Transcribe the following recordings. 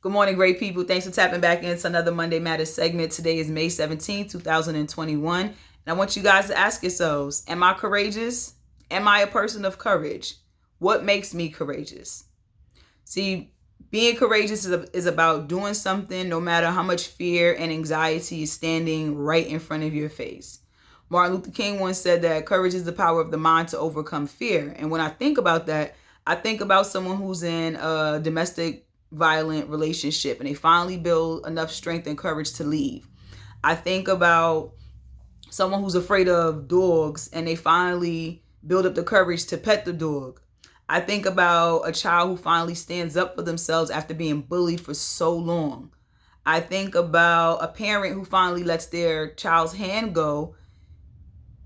Good morning, great people. Thanks for tapping back into another Monday Matters segment. Today is May 17th, 2021. And I want you guys to ask yourselves, am I courageous? Am I a person of courage? What makes me courageous? See, being courageous is about doing something no matter how much fear and anxiety is standing right in front of your face. Martin Luther King once said that courage is the power of the mind to overcome fear. And when I think about that, I think about someone who's in a domestic violent relationship and they finally build enough strength and courage to leave. I think about someone who's afraid of dogs and they finally build up the courage to pet the dog. I think about a child who finally stands up for themselves after being bullied for so long. I think about a parent who finally lets their child's hand go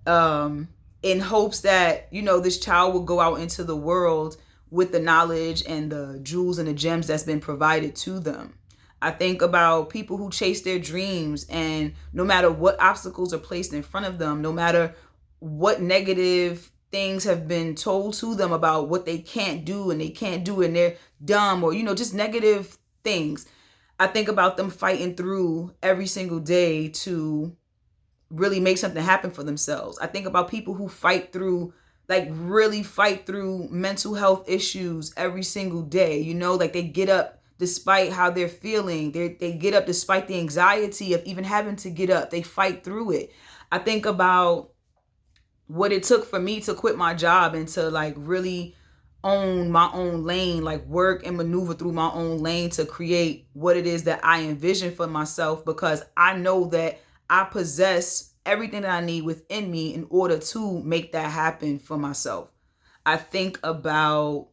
in hopes that, this child will go out into the world with the knowledge and the jewels and the gems that's been provided to them. I think about people who chase their dreams, and no matter what obstacles are placed in front of them, no matter what negative things have been told to them about what they can't do and they can't do and they're dumb or, just negative things. I think about them fighting through every single day to really make something happen for themselves. I think about people who really fight through mental health issues every single day. They get up despite how they're feeling. They get up despite the anxiety of even having to get up. They fight through it. I think about what it took for me to quit my job and to really own my own lane, work and maneuver through my own lane to create what it is that I envision for myself, because I know that I possess everything that I need within me in order to make that happen for myself. I think about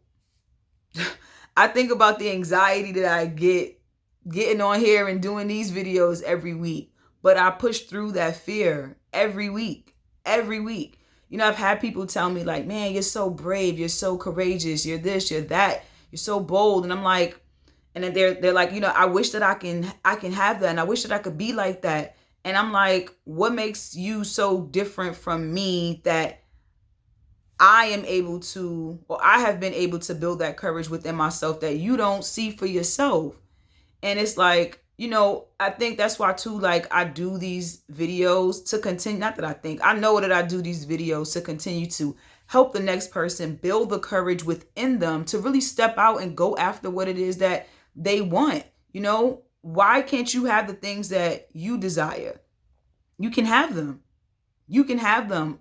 the anxiety that I get getting on here and doing these videos every week, but I push through that fear every week. I've had people tell me man, you're so brave, you're so courageous, you're this, you're that, you're so bold. And I'm like, and then they're like, I wish that I can have that. And I wish that I could be like that. And I'm like, what makes you so different from me that I am able to, or I have been able to build that courage within myself that you don't see for yourself? And it's I think that's why too, I do these videos to continue, not that I know that I do these videos to continue to help the next person build the courage within them to really step out and go after what it is that they want. Why can't you have the things that you desire? You can have them.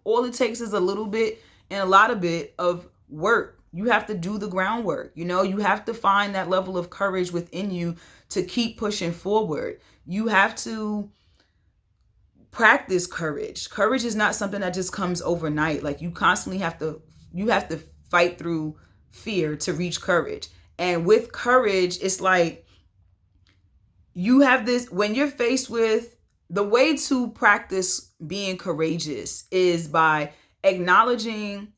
All it takes is a little bit and a lot of bit of work. You have to do the groundwork. You have to find that level of courage within you to keep pushing forward. You have to practice courage. Courage is not something that just comes overnight. You constantly have to fight through fear to reach courage. And with courage, it's you have this, when you're faced with, the way to practice being courageous is by acknowledging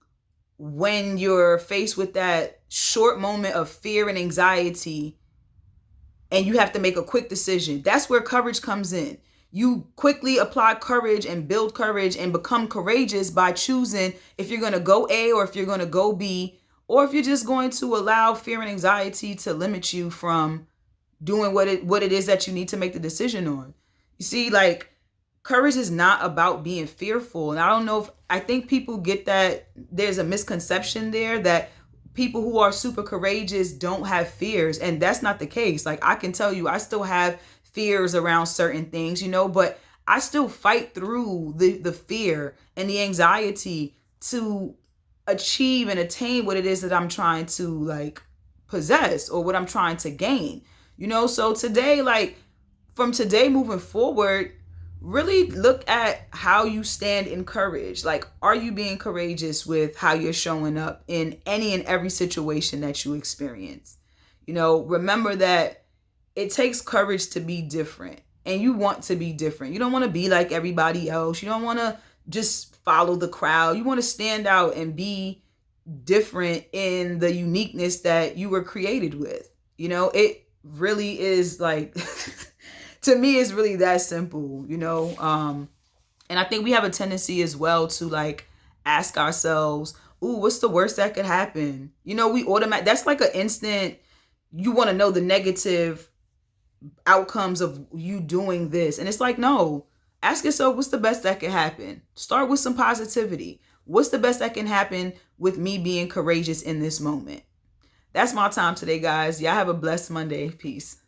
when you're faced with that short moment of fear and anxiety and you have to make a quick decision. That's where courage comes in. You quickly apply courage and build courage and become courageous by choosing if you're going to go A or if you're going to go B, or if you're just going to allow fear and anxiety to limit you from doing what it is that you need to make the decision on. You see, courage is not about being fearful. And I think people get that there's a misconception there that people who are super courageous don't have fears. And that's not the case. I can tell you, I still have fears around certain things, but I still fight through the fear and the anxiety to achieve and attain what it is that I'm trying to possess or what I'm trying to gain. So today, from today moving forward, really look at how you stand in courage. Are you being courageous with how you're showing up in any and every situation that you experience? Remember that it takes courage to be different, and you want to be different. You don't want to be like everybody else. You don't want to just follow the crowd. You want to stand out and be different in the uniqueness that you were created with. It really is to me, it's really that simple, and I think we have a tendency as well to ask ourselves, ooh, what's the worst that could happen? We that's an instant, you want to know the negative outcomes of you doing this. And it's like, no, ask yourself, what's the best that can happen? Start with some positivity. What's the best that can happen with me being courageous in this moment? That's my time today, guys. Y'all have a blessed Monday. Peace.